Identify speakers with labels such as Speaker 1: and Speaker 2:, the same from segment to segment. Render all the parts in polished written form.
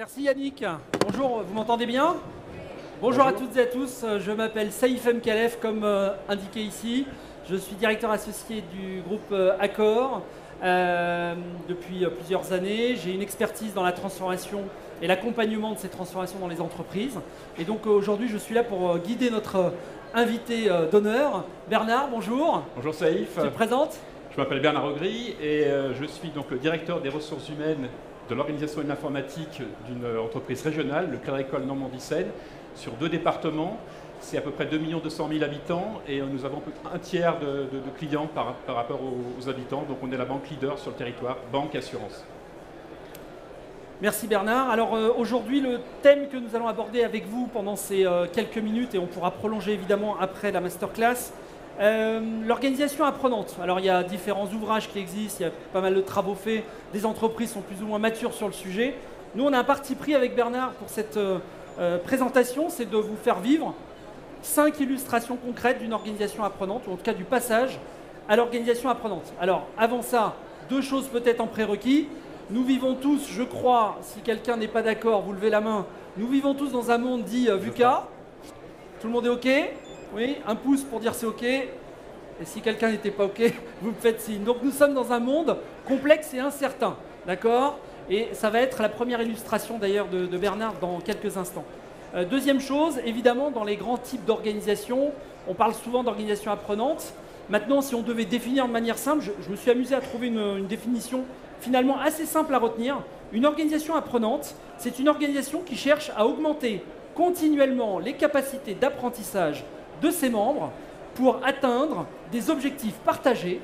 Speaker 1: Merci Yannick. Bonjour, vous m'entendez bien? Bonjour à toutes et à tous, je m'appelle Saïf Mkalef comme indiqué ici. Je suis directeur associé du groupe Accor depuis plusieurs années. J'ai une expertise dans la transformation et l'accompagnement de ces transformations dans les entreprises. Et donc aujourd'hui je suis là pour guider notre invité d'honneur. Bernard, bonjour.
Speaker 2: Bonjour Saïf.
Speaker 1: Tu te présentes?
Speaker 2: Je m'appelle Bernard Augry et je suis donc le directeur des ressources humaines de l'organisation et de l'informatique d'une entreprise régionale, le Crédit Agricole Normandie-Seine, sur 2 départements. C'est à peu près 2 200 000 habitants et nous avons un tiers de clients par rapport aux habitants. Donc on est la banque leader sur le territoire, banque assurance.
Speaker 1: Merci Bernard. Alors aujourd'hui, le thème que nous allons aborder avec vous pendant ces quelques minutes, et on pourra prolonger évidemment après la masterclass, l'organisation apprenante. Alors il y a différents ouvrages qui existent, il y a pas mal de travaux faits, des entreprises sont plus ou moins matures sur le sujet. Nous on a un parti pris avec Bernard pour cette présentation, c'est de vous faire vivre 5 illustrations concrètes d'une organisation apprenante, ou en tout cas du passage à l'organisation apprenante. Alors avant ça, 2 choses peut-être en prérequis. Nous vivons tous, je crois, si quelqu'un n'est pas d'accord, vous levez la main, nous vivons tous dans un monde dit VUCA. Tout le monde est OK? Oui, un pouce pour dire c'est OK. Et si quelqu'un n'était pas OK, vous me faites signe. Donc nous sommes dans un monde complexe et incertain. D'accord? Et ça va être la première illustration d'ailleurs de Bernard dans quelques instants. Deuxième chose, évidemment, dans les grands types d'organisation, on parle souvent d'organisation apprenante. Maintenant, si on devait définir de manière simple, je me suis amusé à trouver une définition finalement assez simple à retenir. Une organisation apprenante, c'est une organisation qui cherche à augmenter continuellement les capacités d'apprentissage de ses membres pour atteindre des objectifs partagés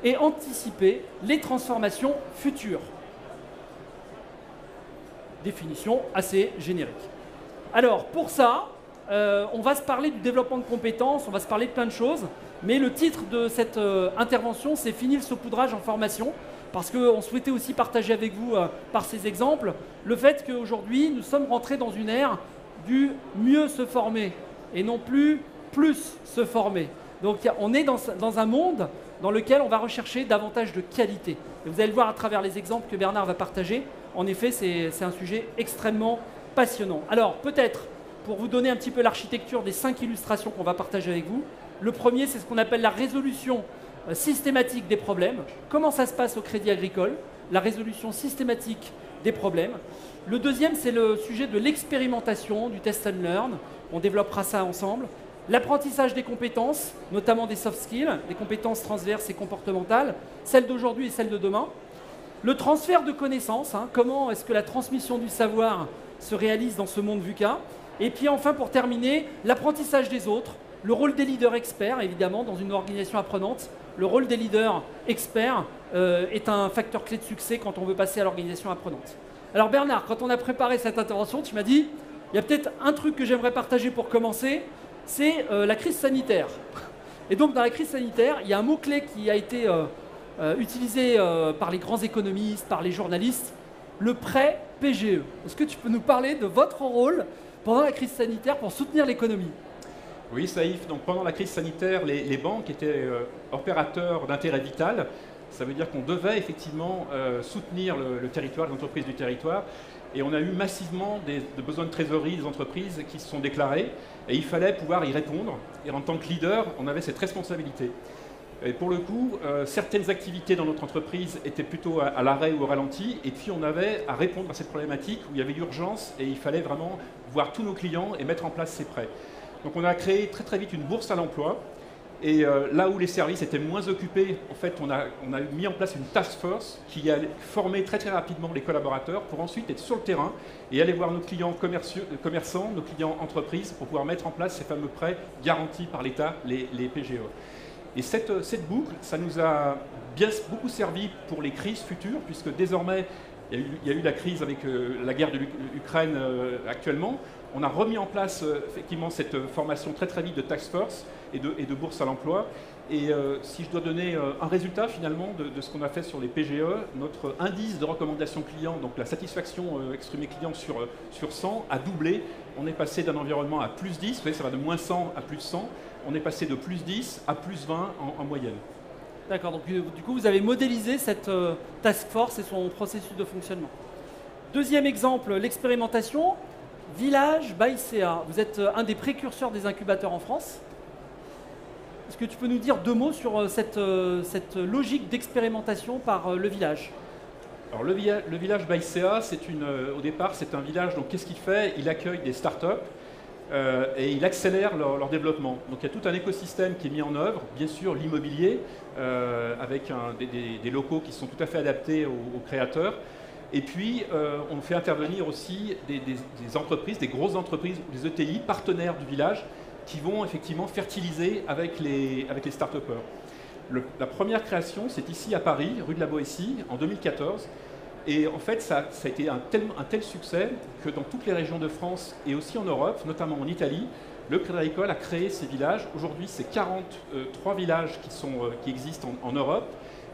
Speaker 1: et anticiper les transformations futures. Définition assez générique. Alors pour ça, on va se parler du développement de compétences, on va se parler de plein de choses, mais le titre de cette intervention, c'est « Fini le saupoudrage en formation », parce qu'on souhaitait aussi partager avec vous, par ces exemples, le fait qu'aujourd'hui, nous sommes rentrés dans une ère du mieux se former, et non plus se former. Donc on est dans un monde dans lequel on va rechercher davantage de qualité. Et vous allez le voir à travers les exemples que Bernard va partager. En effet, c'est un sujet extrêmement passionnant. Alors peut-être, pour vous donner un petit peu l'architecture des 5 illustrations qu'on va partager avec vous, le premier, c'est ce qu'on appelle la résolution systématique des problèmes. Comment ça se passe au Crédit Agricole? La résolution systématique des problèmes. Le deuxième, c'est le sujet de l'expérimentation, du test and learn. On développera ça ensemble. L'apprentissage des compétences, notamment des soft skills, des compétences transverses et comportementales, celles d'aujourd'hui et celles de demain. Le transfert de connaissances, comment est-ce que la transmission du savoir se réalise dans ce monde VUCA. Et puis enfin, pour terminer, l'apprentissage des autres, le rôle des leaders experts, évidemment, dans une organisation apprenante. Le rôle des leaders experts est un facteur clé de succès quand on veut passer à l'organisation apprenante. Alors Bernard, quand on a préparé cette intervention, tu m'as dit, il y a peut-être un truc que j'aimerais partager pour commencer, c'est la crise sanitaire. Et donc dans la crise sanitaire, il y a un mot-clé qui a été utilisé par les grands économistes, par les journalistes, le prêt PGE. Est-ce que tu peux nous parler de votre rôle pendant la crise sanitaire pour soutenir l'économie?
Speaker 2: Oui Saïf, donc pendant la crise sanitaire, les banques étaient opérateurs d'intérêt vital. Ça veut dire qu'on devait effectivement soutenir le territoire, les entreprises du territoire. Et on a eu massivement des besoins de trésorerie des entreprises qui se sont déclarés. Et il fallait pouvoir y répondre. Et en tant que leader, on avait cette responsabilité. Et pour le coup, certaines activités dans notre entreprise étaient plutôt à l'arrêt ou au ralenti. Et puis on avait à répondre à cette problématique où il y avait urgence et il fallait vraiment voir tous nos clients et mettre en place ces prêts. Donc on a créé très vite une bourse à l'emploi. Et là où les services étaient moins occupés, en fait, on a mis en place une task force qui a formé très rapidement les collaborateurs pour ensuite être sur le terrain et aller voir nos clients commerçants, nos clients entreprises pour pouvoir mettre en place ces fameux prêts garantis par l'État, les PGE. Et cette boucle, ça nous a beaucoup servi pour les crises futures, puisque désormais, il y a eu la crise avec la guerre de l'Ukraine actuellement. On a remis en place effectivement cette formation très vite de task force et de bourse à l'emploi. Et si je dois donner un résultat finalement de ce qu'on a fait sur les PGE, notre indice de recommandation client, donc la satisfaction exprimée client sur 100, a doublé. On est passé d'un environnement à plus 10, vous voyez, ça va de moins 100 à plus 100. On est passé de plus 10 à plus 20 en moyenne.
Speaker 1: D'accord, donc du coup vous avez modélisé cette task force et son processus de fonctionnement. Deuxième exemple, l'expérimentation Village by CA. Vous êtes un des précurseurs des incubateurs en France. Est-ce que tu peux nous dire 2 mots sur cette logique d'expérimentation par le village?
Speaker 2: Alors le village by CA, au départ, c'est un village, donc qu'est-ce qu'il fait? Il accueille des startups et il accélère leur développement. Donc il y a tout un écosystème qui est mis en œuvre, bien sûr l'immobilier, avec des locaux qui sont tout à fait adaptés aux créateurs. Et puis on fait intervenir aussi des entreprises, des grosses entreprises, des ETI, partenaires du village, qui vont effectivement fertiliser avec les start-upers. La première création, c'est ici à Paris, rue de la Boétie, en 2014. Et en fait, ça a été un tel succès que dans toutes les régions de France et aussi en Europe, notamment en Italie, le Crédit Agricole a créé ces villages. Aujourd'hui, c'est 43 villages qui existent en Europe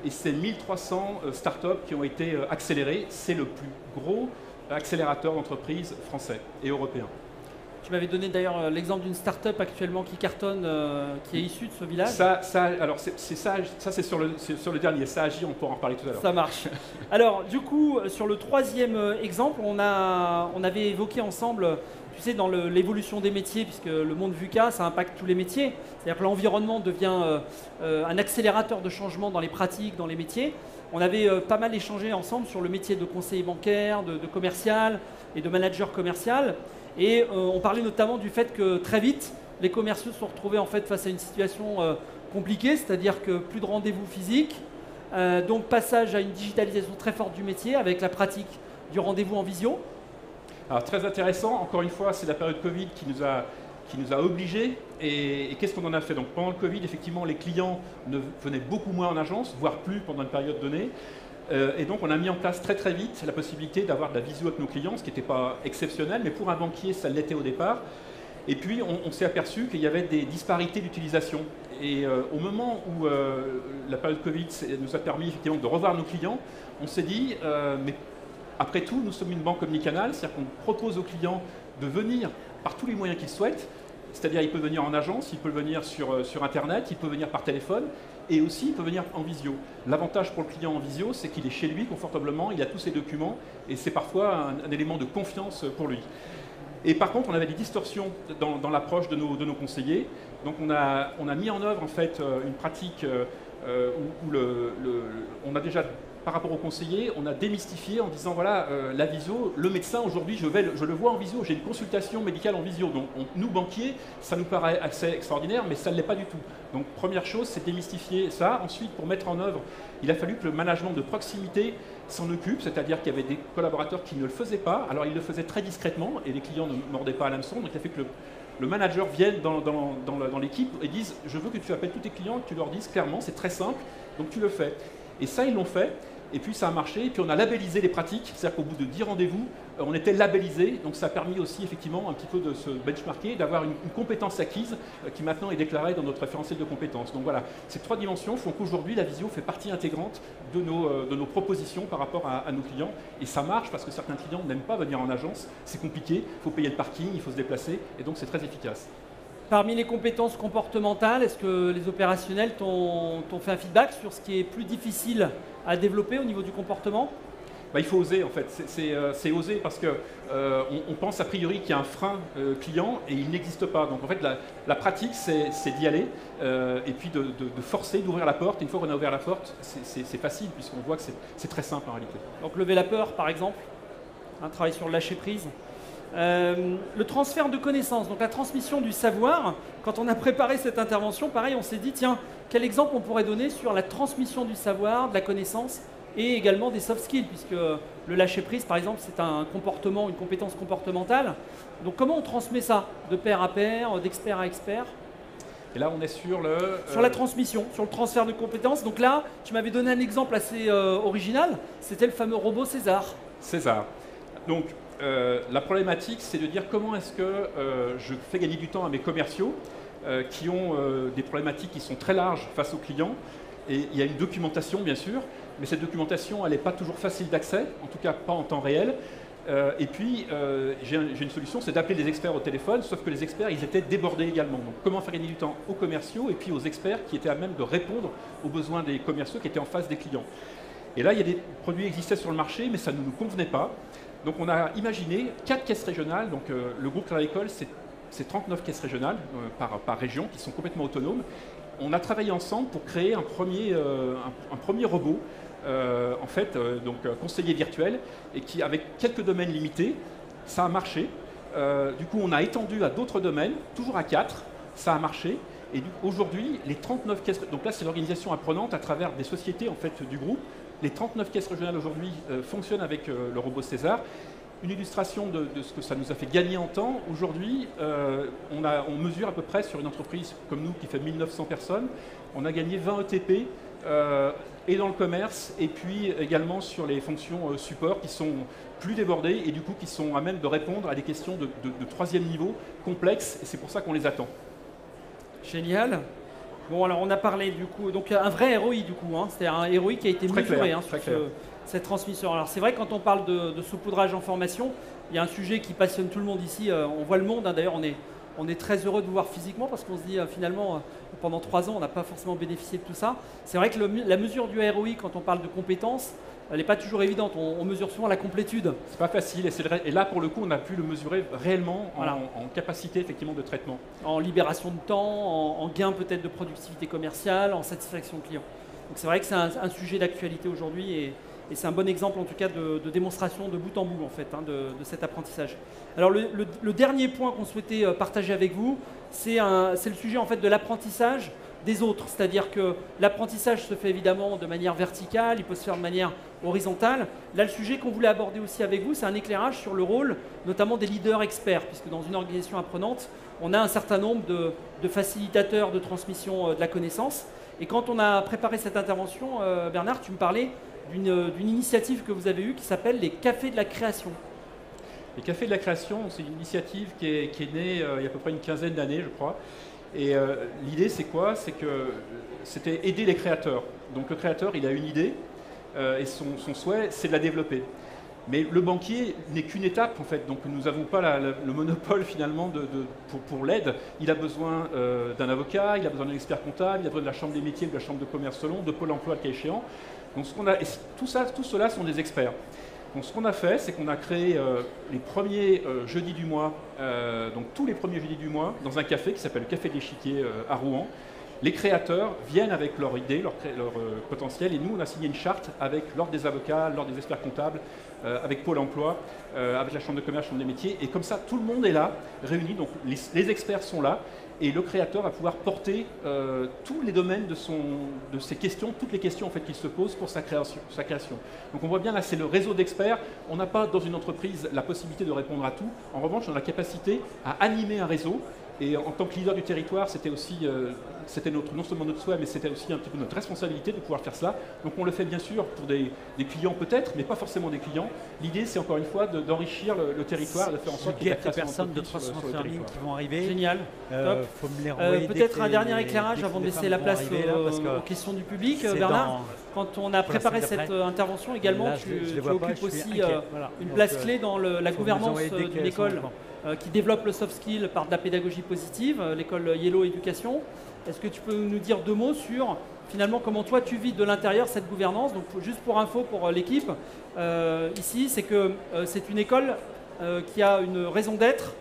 Speaker 2: et c'est 1300 startups qui ont été accélérées. C'est le plus gros accélérateur d'entreprises français et européen.
Speaker 1: Tu m'avais donné d'ailleurs l'exemple d'une start-up actuellement qui cartonne, qui est issue de ce village.
Speaker 2: Alors c'est sur le dernier, ça agit, on pourra en reparler tout à l'heure.
Speaker 1: Ça marche. Alors du coup, sur le troisième exemple, on avait évoqué ensemble, tu sais, dans l'évolution des métiers, puisque le monde VUCA, ça impacte tous les métiers. C'est-à-dire que l'environnement devient un accélérateur de changement dans les pratiques, dans les métiers. On avait pas mal échangé ensemble sur le métier de conseiller bancaire, de commercial et de manager commercial. Et on parlait notamment du fait que très vite, les commerciaux se sont retrouvés en fait face à une situation compliquée, c'est-à-dire que plus de rendez-vous physiques, donc passage à une digitalisation très forte du métier avec la pratique du rendez-vous en visio.
Speaker 2: Alors très intéressant, encore une fois, c'est la période Covid qui nous a obligés. Et qu'est-ce qu'on en a fait? Donc pendant le Covid, effectivement, les clients venaient beaucoup moins en agence, voire plus pendant une période donnée. Et donc on a mis en place très très vite la possibilité d'avoir de la visio avec nos clients, ce qui n'était pas exceptionnel, mais pour un banquier ça l'était au départ. Et puis on s'est aperçu qu'il y avait des disparités d'utilisation. Et au moment où la période Covid nous a permis effectivement de revoir nos clients, on s'est dit, mais après tout, nous sommes une banque omnicanal, c'est-à-dire qu'on propose aux clients de venir par tous les moyens qu'ils souhaitent. C'est-à-dire il peut venir en agence, il peut venir sur Internet, il peut venir par téléphone et aussi il peut venir en visio. L'avantage pour le client en visio, c'est qu'il est chez lui confortablement, il a tous ses documents et c'est parfois un élément de confiance pour lui. Et par contre, on avait des distorsions dans l'approche de nos conseillers. Donc on a mis en œuvre en fait une pratique où on a déjà, par rapport aux conseillers, on a démystifié en disant voilà, la visio, le médecin aujourd'hui, je le vois en visio, j'ai une consultation médicale en visio. Donc nous, banquiers, ça nous paraît assez extraordinaire, mais ça ne l'est pas du tout. Donc première chose, c'est démystifier ça. Ensuite, pour mettre en œuvre, il a fallu que le management de proximité s'en occupe, c'est-à-dire qu'il y avait des collaborateurs qui ne le faisaient pas. Alors ils le faisaient très discrètement et les clients ne mordaient pas à l'hameçon. Donc il a fait que le manager vienne dans l'équipe et dise je veux que tu appelles tous tes clients et que tu leur dises clairement, c'est très simple, donc tu le fais. Et ça, ils l'ont fait. Et puis ça a marché, et puis on a labellisé les pratiques, c'est-à-dire qu'au bout de 10 rendez-vous, on était labellisé, donc ça a permis aussi effectivement un petit peu de se benchmarker, d'avoir une compétence acquise qui maintenant est déclarée dans notre référentiel de compétences. Donc voilà, ces 3 dimensions font qu'aujourd'hui la visio fait partie intégrante de nos propositions par rapport à nos clients, et ça marche parce que certains clients n'aiment pas venir en agence, c'est compliqué, il faut payer le parking, il faut se déplacer, et donc c'est très efficace.
Speaker 1: Parmi les compétences comportementales, est-ce que les opérationnels t'ont fait un feedback sur ce qui est plus difficile à développer au niveau du comportement?
Speaker 2: Il faut oser en fait, c'est oser parce qu'on pense a priori qu'il y a un frein client et il n'existe pas. Donc en fait la pratique c'est d'y aller et puis de forcer, d'ouvrir la porte. Et une fois qu'on a ouvert la porte, c'est facile puisqu'on voit que c'est très simple en réalité.
Speaker 1: Donc lever la peur par exemple, travailler sur le lâcher prise. Le transfert de connaissances, donc la transmission du savoir. Quand on a préparé cette intervention, pareil, on s'est dit, tiens, quel exemple on pourrait donner sur la transmission du savoir, de la connaissance et également des soft skills, puisque le lâcher prise, par exemple, c'est un comportement, une compétence comportementale. Donc comment on transmet ça de pair à pair, d'expert à expert?
Speaker 2: Et là, on est sur
Speaker 1: sur la transmission, sur le transfert de compétences. Donc là, tu m'avais donné un exemple assez original, c'était le fameux robot César.
Speaker 2: César. Donc, la problématique, c'est de dire comment est-ce que je fais gagner du temps à mes commerciaux qui ont des problématiques qui sont très larges face aux clients. Et il y a une documentation, bien sûr, mais cette documentation, elle n'est pas toujours facile d'accès, en tout cas pas en temps réel. Et puis, j'ai une solution, c'est d'appeler des experts au téléphone, sauf que les experts, ils étaient débordés également. Donc, comment faire gagner du temps aux commerciaux et puis aux experts qui étaient à même de répondre aux besoins des commerciaux qui étaient en face des clients. Et là, il y a des produits qui existaient sur le marché, mais ça ne nous convenait pas. Donc on a imaginé 4 caisses régionales, donc le groupe Crédit Agricole, c'est 39 caisses régionales par région qui sont complètement autonomes. On a travaillé ensemble pour créer un premier robot, en fait, donc conseiller virtuel, et qui, avec quelques domaines limités, ça a marché. Du coup, on a étendu à d'autres domaines, toujours à 4, ça a marché. Et aujourd'hui, les 39 caisses, donc là c'est l'organisation apprenante à travers des sociétés en fait, du groupe. Les 39 caisses régionales aujourd'hui fonctionnent avec le robot César. Une illustration de ce que ça nous a fait gagner en temps. Aujourd'hui, on mesure à peu près sur une entreprise comme nous qui fait 1900 personnes, on a gagné 20 ETP et dans le commerce et puis également sur les fonctions support qui sont plus débordées et du coup qui sont à même de répondre à des questions de troisième niveau complexes et c'est pour ça qu'on les attend.
Speaker 1: Génial. Bon, alors on a parlé du coup, donc un vrai ROI du coup, hein, c'est un ROI qui a été mesuré sur cette transmission. Alors c'est vrai quand on parle de saupoudrage en formation, il y a un sujet qui passionne tout le monde ici, on voit le monde, hein, d'ailleurs on est très heureux de vous voir physiquement parce qu'on se dit finalement pendant 3 ans on n'a pas forcément bénéficié de tout ça. C'est vrai que la mesure du ROI quand on parle de compétences, elle n'est pas toujours évidente, on mesure souvent la complétude.
Speaker 2: C'est pas facile et là pour le coup on a pu le mesurer réellement en capacité effectivement de traitement.
Speaker 1: En libération de temps, en gain peut-être de productivité commerciale, en satisfaction client. Donc c'est vrai que c'est un sujet d'actualité aujourd'hui et c'est un bon exemple en tout cas de démonstration de bout en bout en fait hein, de cet apprentissage. Alors le dernier point qu'on souhaitait partager avec vous, c'est le sujet en fait de l'apprentissage des autres, c'est-à-dire que l'apprentissage se fait évidemment de manière verticale, il peut se faire de manière horizontale. Là, le sujet qu'on voulait aborder aussi avec vous, c'est un éclairage sur le rôle notamment des leaders experts, puisque dans une organisation apprenante, on a un certain nombre de facilitateurs de transmission de la connaissance. Et quand on a préparé cette intervention, Bernard, tu me parlais d'une initiative que vous avez eue qui s'appelle les Cafés de la Création.
Speaker 2: Les Cafés de la Création, c'est une initiative qui est née il y a à peu près une quinzaine d'années, je crois. Et l'idée, c'est quoi? C'est que c'était aider les créateurs. Donc le créateur, il a une idée et son souhait, c'est de la développer. Mais le banquier n'est qu'une étape, en fait. Donc nous n'avons pas le monopole, finalement, pour l'aide. Il a besoin d'un avocat, il a besoin d'un expert comptable, il a besoin de la chambre des métiers, de la chambre de commerce selon, de Pôle emploi, le cas échéant. Donc tout cela sont des experts. Donc ce qu'on a fait, c'est qu'on a créé les premiers jeudis du mois, donc tous les premiers jeudis du mois, dans un café qui s'appelle le Café de l'Échiquier à Rouen. Les créateurs viennent avec leur idée, leur potentiel, et nous on a signé une charte avec l'ordre des avocats, l'ordre des experts comptables, avec Pôle emploi, avec la chambre de commerce, chambre des métiers, et comme ça tout le monde est là, réuni, donc les experts sont là, et le créateur va pouvoir porter tous les domaines de ses questions, toutes les questions en fait, qu'il se pose pour sa création. Donc on voit bien là, c'est le réseau d'experts. On n'a pas dans une entreprise la possibilité de répondre à tout. En revanche, on a la capacité à animer un réseau. Et en tant que leader du territoire, c'était aussi, non seulement notre souhait, mais c'était aussi un petit peu notre responsabilité de pouvoir faire cela. Donc on le fait bien sûr pour des clients peut-être, mais pas forcément des clients. L'idée, c'est encore une fois d'enrichir le territoire, de faire en sorte qu'il y ait
Speaker 3: des personnes de Transformation Learning qui vont arriver.
Speaker 1: Génial.
Speaker 3: Faut me les renvoyer
Speaker 1: peut-être un dernier éclairage avant de laisser la place aux questions du public. Bernard, quand on a préparé cette intervention également, tu occupes aussi une place clé dans la gouvernance d'une école qui développe le soft skill par de la pédagogie positive, l'école Yellow Éducation. Est-ce que tu peux nous dire 2 mots sur finalement comment toi tu vis de l'intérieur cette gouvernance? Donc juste pour info pour l'équipe, ici c'est que c'est une école qui a une raison d'être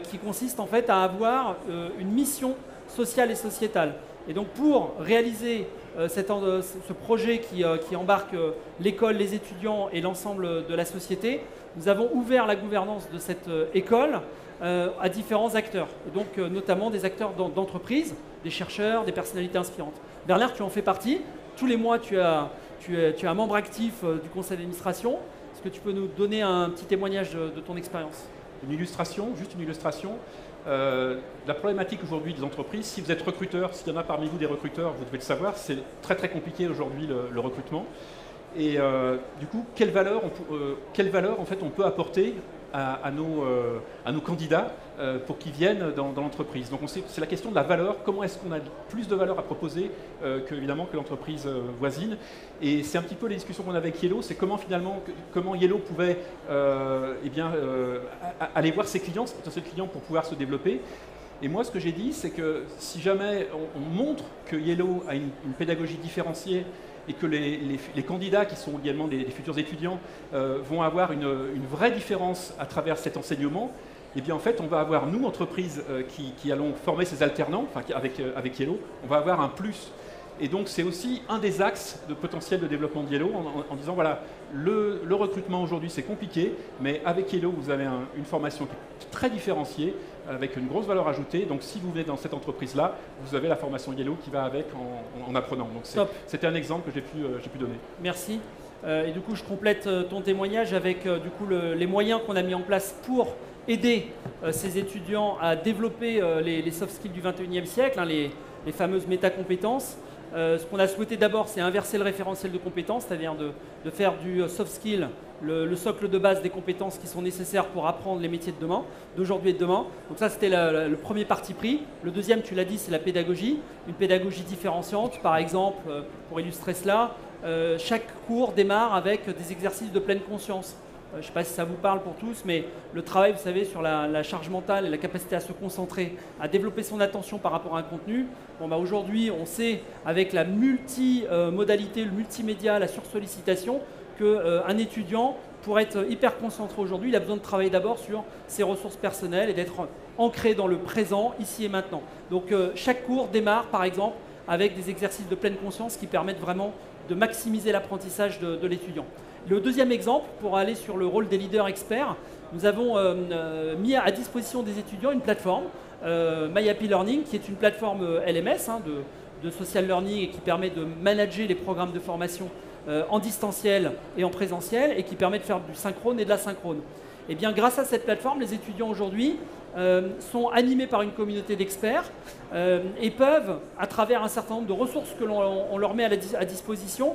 Speaker 1: qui consiste en fait à avoir une mission sociale et sociétale. Et donc pour réaliser ce projet qui embarque l'école, les étudiants et l'ensemble de la société, nous avons ouvert la gouvernance de cette école à différents acteurs, et donc notamment des acteurs d'entreprise, des chercheurs, des personnalités inspirantes. Bernard, tu en fais partie. Tous les mois, tu es un membre actif du conseil d'administration. Est-ce que tu peux nous donner un petit témoignage de ton expérience?
Speaker 2: Une illustration, juste une illustration. La problématique aujourd'hui des entreprises, si vous êtes recruteur, s'il y en a parmi vous des recruteurs, vous devez le savoir, c'est très très compliqué aujourd'hui le recrutement. Et du coup, quelle valeur en fait, on peut apporter à nos candidats pour qu'ils viennent dans l'entreprise. Donc c'est la question de la valeur, comment est-ce qu'on a plus de valeur à proposer évidemment que l'entreprise voisine. Et c'est un petit peu les discussions qu'on a avec Yellow, c'est comment Yellow pouvait aller voir ses clients, ses potentiels clients pour pouvoir se développer. Et moi, ce que j'ai dit, c'est que si jamais on montre que Yellow a une pédagogie différenciée et que les candidats qui sont également des futurs étudiants vont avoir une vraie différence à travers cet enseignement, eh bien en fait on va avoir, nous, entreprises qui allons former ces alternants, enfin, avec Yellow, on va avoir un plus. Et donc c'est aussi un des axes de potentiel de développement de Yellow en disant voilà, le recrutement aujourd'hui c'est compliqué, mais avec Yellow vous avez une formation qui est très différenciée, avec une grosse valeur ajoutée. Donc si vous venez dans cette entreprise-là, vous avez la formation Yellow qui va avec en apprenant. Donc c'était un exemple que j'ai pu donner. Merci.
Speaker 1: Et du coup je complète ton témoignage avec du coup, les moyens qu'on a mis en place pour aider ces étudiants à développer les soft skills du 21e siècle, hein, les fameuses métacompétences. Ce qu'on a souhaité d'abord, c'est inverser le référentiel de compétences, c'est-à-dire de faire du soft skill le socle de base des compétences qui sont nécessaires pour apprendre les métiers de demain, d'aujourd'hui et de demain. Donc ça, c'était le premier parti pris. Le deuxième, tu l'as dit, c'est la pédagogie, une pédagogie différenciante. Par exemple, pour illustrer cela, chaque cours démarre avec des exercices de pleine conscience. Je ne sais pas si ça vous parle pour tous, mais le travail, vous savez, sur la charge mentale et la capacité à se concentrer, à développer son attention par rapport à un contenu. Bon, bah, aujourd'hui, on sait, avec la multimodalité, le multimédia, la sursollicitation, qu'un étudiant, pour être hyper concentré aujourd'hui, il a besoin de travailler d'abord sur ses ressources personnelles et d'être ancré dans le présent, ici et maintenant. Donc chaque cours démarre, par exemple, avec des exercices de pleine conscience qui permettent vraiment de maximiser l'apprentissage de l'étudiant. Le deuxième exemple, pour aller sur le rôle des leaders experts, nous avons mis à disposition des étudiants une plateforme, My Happy Learning, qui est une plateforme LMS hein, de social learning et qui permet de manager les programmes de formation en distanciel et en présentiel et qui permet de faire du synchrone et de l'asynchrone. Et bien grâce à cette plateforme, les étudiants aujourd'hui sont animés par une communauté d'experts et peuvent, à travers un certain nombre de ressources que l'on leur met à disposition,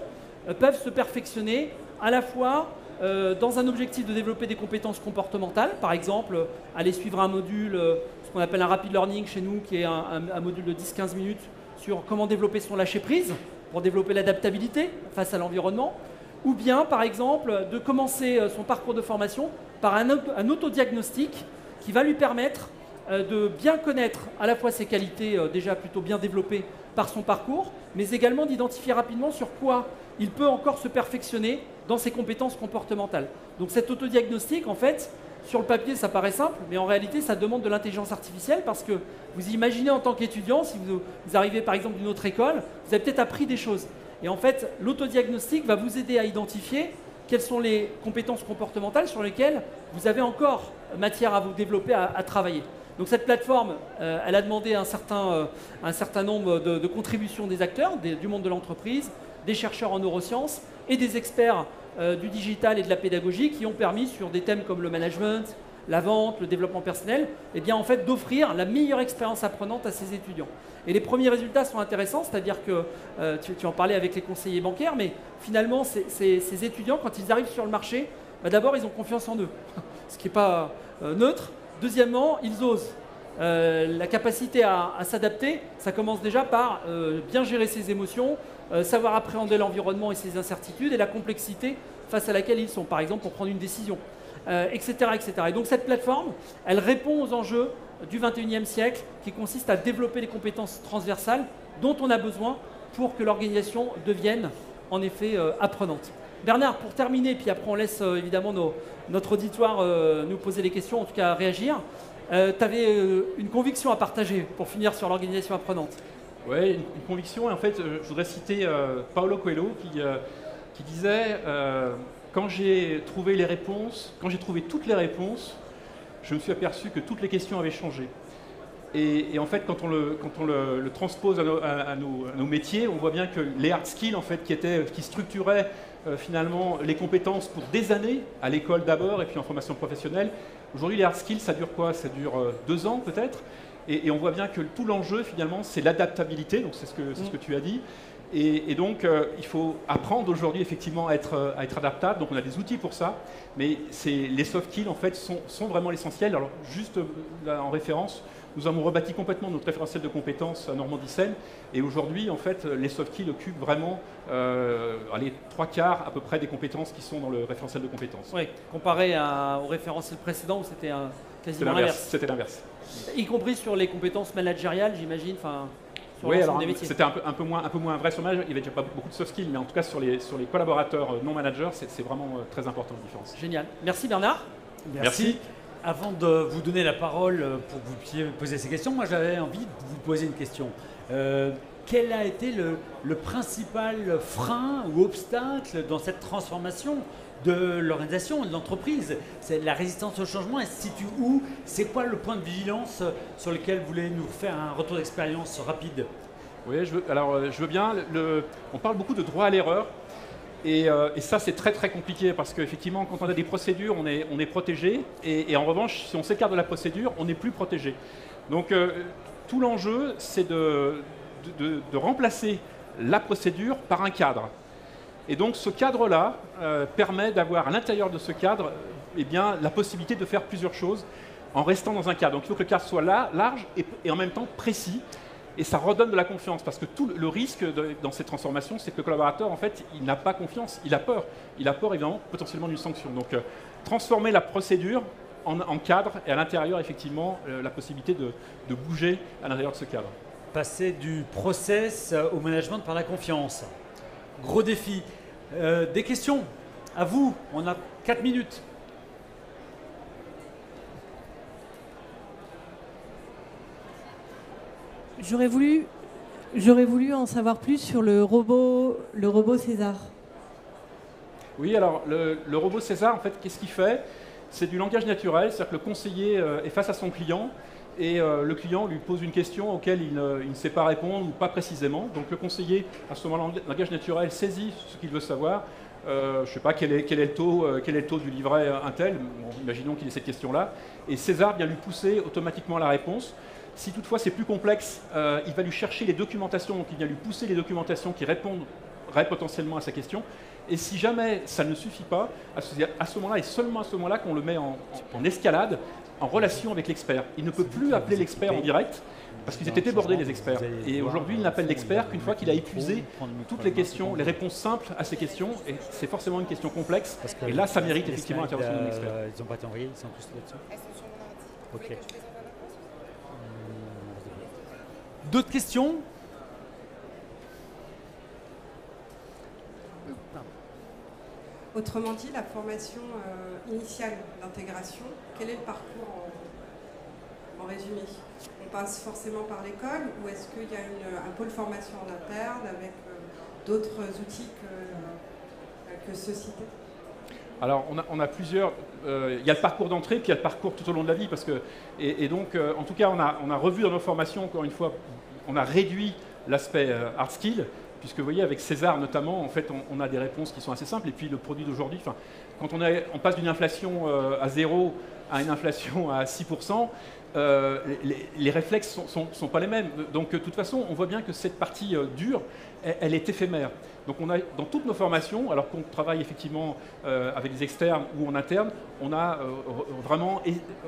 Speaker 1: peuvent se perfectionner à la fois dans un objectif de développer des compétences comportementales, par exemple aller suivre un module, ce qu'on appelle un rapid learning chez nous, qui est un module de 10-15 minutes sur comment développer son lâcher-prise pour développer l'adaptabilité face à l'environnement, ou bien par exemple de commencer son parcours de formation par un autodiagnostic qui va lui permettre de bien connaître à la fois ses qualités déjà plutôt bien développées par son parcours, mais également d'identifier rapidement sur quoi il peut encore se perfectionner dans ses compétences comportementales. Donc cet autodiagnostic, en fait, sur le papier, ça paraît simple, mais en réalité, ça demande de l'intelligence artificielle parce que vous imaginez en tant qu'étudiant, si vous arrivez par exemple d'une autre école, vous avez peut-être appris des choses. Et en fait, l'autodiagnostic va vous aider à identifier quelles sont les compétences comportementales sur lesquelles vous avez encore matière à vous développer, à travailler. Donc cette plateforme, elle a demandé un certain nombre de contributions des acteurs, du monde de l'entreprise, des chercheurs en neurosciences et des experts du digital et de la pédagogie qui ont permis, sur des thèmes comme le management, la vente, le développement personnel, eh bien, en fait, d'offrir la meilleure expérience apprenante à ces étudiants. Et les premiers résultats sont intéressants, c'est-à-dire que tu en parlais avec les conseillers bancaires, mais finalement, ces étudiants, quand ils arrivent sur le marché, bah, d'abord, ils ont confiance en eux, ce qui n'est pas neutre. Deuxièmement, ils osent. La capacité à s'adapter, ça commence déjà par bien gérer ses émotions, savoir appréhender l'environnement et ses incertitudes et la complexité face à laquelle ils sont, par exemple pour prendre une décision, etc., etc. Et donc cette plateforme, elle répond aux enjeux du 21e siècle qui consistent à développer les compétences transversales dont on a besoin pour que l'organisation devienne en effet apprenante. Bernard, pour terminer, puis après on laisse évidemment notre auditoire nous poser des questions, en tout cas réagir. Tu avais une conviction à partager pour finir sur l'organisation apprenante.
Speaker 2: Oui, une conviction. Et en fait, je voudrais citer Paulo Coelho qui disait quand j'ai trouvé les réponses, quand j'ai trouvé toutes les réponses, je me suis aperçu que toutes les questions avaient changé. Et en fait, quand on le transpose à nos métiers, on voit bien que les hard skills, en fait, qui structuraient finalement les compétences pour des années, à l'école d'abord et puis en formation professionnelle, aujourd'hui, les hard skills, ça dure quoi? Ça dure 2 ans peut-être. Et on voit bien que tout l'enjeu, finalement, c'est l'adaptabilité, donc c'est ce que tu as dit. Et donc, il faut apprendre aujourd'hui, effectivement, à être adaptable. Donc, on a des outils pour ça. Mais les soft skills, en fait, sont vraiment l'essentiel. Alors, juste là, en référence, nous avons rebâti complètement notre référentiel de compétences à Normandie-Seine. Et aujourd'hui, en fait, les soft skills occupent vraiment les 3/4 à peu près des compétences qui sont dans le référentiel de compétences.
Speaker 1: Oui, comparé au référentiel précédent où c'était quasiment l'inverse.
Speaker 2: C'était l'inverse.
Speaker 1: Y compris sur les compétences managériales, j'imagine, sur
Speaker 2: Oui,
Speaker 1: l'ensemble
Speaker 2: alors
Speaker 1: des métiers.
Speaker 2: c'était un peu moins vrai sur le management, il n'y avait déjà pas beaucoup de soft skills, mais en tout cas sur les collaborateurs non managers, c'est vraiment très important la différence.
Speaker 1: Génial. Merci Bernard.
Speaker 3: Merci. Avant de vous donner la parole pour que vous puissiez poser ces questions, moi j'avais envie de vous poser une question. Quel a été le principal frein ou obstacle dans cette transformation de l'organisation, de l'entreprise? C'est la résistance au changement, elle se situe où? C'est quoi le point de vigilance sur lequel vous voulez nous faire un retour d'expérience rapide?
Speaker 2: Oui, je veux bien. On parle beaucoup de droit à l'erreur. Et ça, c'est très très compliqué parce qu'effectivement, quand on a des procédures, on est protégé. Et en revanche, si on s'écarte de la procédure, on n'est plus protégé. Donc, tout l'enjeu, c'est de remplacer la procédure par un cadre. Et donc, ce cadre-là permet d'avoir à l'intérieur de ce cadre la possibilité de faire plusieurs choses en restant dans un cadre. Donc, il faut que le cadre soit large et en même temps précis. Et ça redonne de la confiance, parce que tout le risque dans cette transformation, c'est que le collaborateur, en fait, il n'a pas confiance, il a peur. Il a peur, évidemment, potentiellement d'une sanction. Donc, transformer la procédure en cadre, et à l'intérieur, effectivement, la possibilité de bouger à l'intérieur de ce cadre.
Speaker 3: Passer du process au management par la confiance. Gros défi. Des questions? À vous, on a 4 minutes.
Speaker 4: J'aurais voulu en savoir plus sur le robot César.
Speaker 2: Oui, alors le robot César, en fait, qu'est-ce qu'il fait? C'est du langage naturel, c'est-à-dire que le conseiller est face à son client et le client lui pose une question auquel il ne sait pas répondre ou pas précisément. Donc le conseiller, à ce moment-là, langage naturel, saisit ce qu'il veut savoir. Je ne sais pas quel est le taux du livret Intel, bon, imaginons qu'il ait cette question-là. Et César vient lui pousser automatiquement la réponse. Si toutefois c'est plus complexe, il va lui chercher les documentations, donc il vient lui pousser les documentations qui réponderaient potentiellement à sa question. Et si jamais ça ne suffit pas, à ce moment-là, et seulement à ce moment-là qu'on le met en escalade, en relation avec l'expert. Il ne peut plus appeler l'expert en direct, parce qu'ils étaient débordés les experts. Et aujourd'hui, il n'appelle l'expert qu'une fois qu'il a épuisé toutes les questions, les réponses simples à ces questions, et c'est forcément une question complexe, et là ça mérite effectivement l'intervention d'un expert.
Speaker 3: Ils n'ont pas été envoyés, ils sont tous là-dessus.
Speaker 5: Elles sont sur mon ordi.
Speaker 3: Ok. D'autres questions?
Speaker 5: Autrement dit, la formation initiale d'intégration, quel est le parcours en résumé? On passe forcément par l'école ou est-ce qu'il y a un pôle formation en interne avec d'autres outils que ceux-ci?
Speaker 2: Alors, on a plusieurs. Il y a le parcours d'entrée, puis il y a le parcours tout au long de la vie. Donc, en tout cas, on a revu dans nos formations, encore une fois, on a réduit l'aspect hard skill, puisque vous voyez, avec César notamment, en fait, on a des réponses qui sont assez simples. Et puis, le produit d'aujourd'hui, quand on passe d'une inflation à 0 à une inflation à 6%, les réflexes ne sont pas les mêmes. Donc, de toute façon, on voit bien que cette partie dure, elle est éphémère. Donc, on a dans toutes nos formations, alors qu'on travaille effectivement avec des externes ou en interne, on a vraiment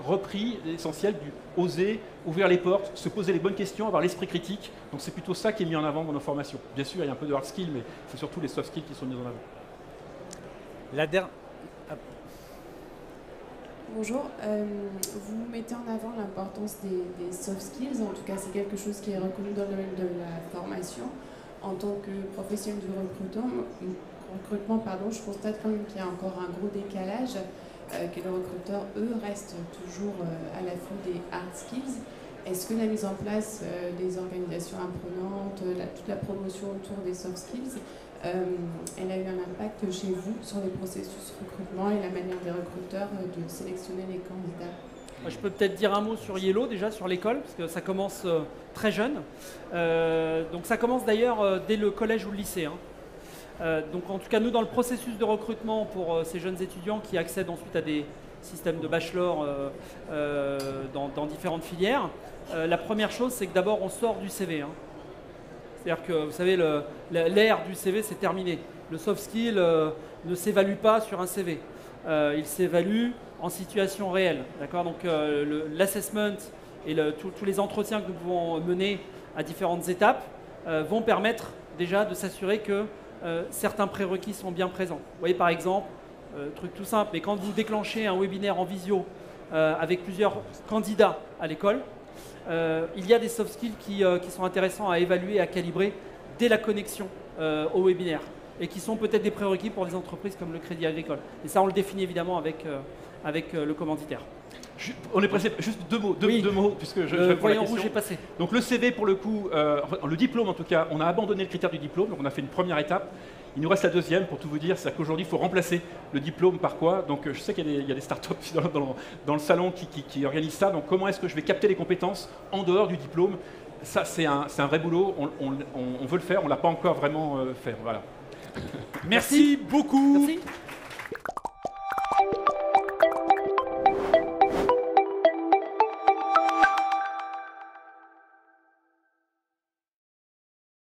Speaker 2: repris l'essentiel du oser, ouvrir les portes, se poser les bonnes questions, avoir l'esprit critique. Donc, c'est plutôt ça qui est mis en avant dans nos formations. Bien sûr, il y a un peu de hard skill, mais c'est surtout les soft skills qui sont mis en avant.
Speaker 6: Bonjour, vous mettez en avant l'importance des soft skills, en tout cas c'est quelque chose qui est reconnu dans le domaine de la formation. En tant que professionnel du recrutement, je constate quand même qu'il y a encore un gros décalage, que les recruteurs, eux, restent toujours à l'affût des hard skills. Est-ce que la mise en place des organisations apprenantes, toute la promotion autour des soft skills, elle a eu un impact chez vous sur les processus recrutement et la manière des recruteurs de sélectionner les candidats?
Speaker 1: Je peux peut-être dire un mot sur Yellow déjà, sur l'école, parce que ça commence très jeune. Donc ça commence d'ailleurs dès le collège ou le lycée. Donc en tout cas, nous, dans le processus de recrutement pour ces jeunes étudiants qui accèdent ensuite à des systèmes de bachelor dans différentes filières, la première chose, c'est que d'abord, on sort du CV. C'est-à-dire que, vous savez, l'ère du CV, c'est terminé. Le soft skill ne s'évalue pas sur un CV. Il s'évalue en situation réelle. D'accord? Donc, l'assessment et tous les entretiens que nous pouvons mener à différentes étapes vont permettre déjà de s'assurer que certains prérequis sont bien présents. Vous voyez, par exemple, truc tout simple, mais quand vous déclenchez un webinaire en visio avec plusieurs candidats à l'école, il y a des soft skills qui sont intéressants à évaluer et à calibrer dès la connexion au webinaire et qui sont peut-être des prérequis pour des entreprises comme le Crédit Agricole. Et ça, on le définit évidemment avec le commanditaire.
Speaker 2: On est pressé, juste deux mots, puisque je
Speaker 1: Le
Speaker 2: réponds à la
Speaker 1: voyant
Speaker 2: question.
Speaker 1: rouge est passé.
Speaker 2: Donc le CV, pour le coup, le diplôme en tout cas, on a abandonné le critère du diplôme, donc on a fait une première étape. Il nous reste la deuxième, pour tout vous dire, c'est qu'aujourd'hui, il faut remplacer le diplôme par quoi? Donc je sais qu'il y a des startups dans le salon qui organisent ça. Donc comment est-ce que je vais capter les compétences en dehors du diplôme? Ça, c'est un vrai boulot, on veut le faire, on ne l'a pas encore vraiment fait. Voilà.
Speaker 3: Merci beaucoup.
Speaker 1: Merci.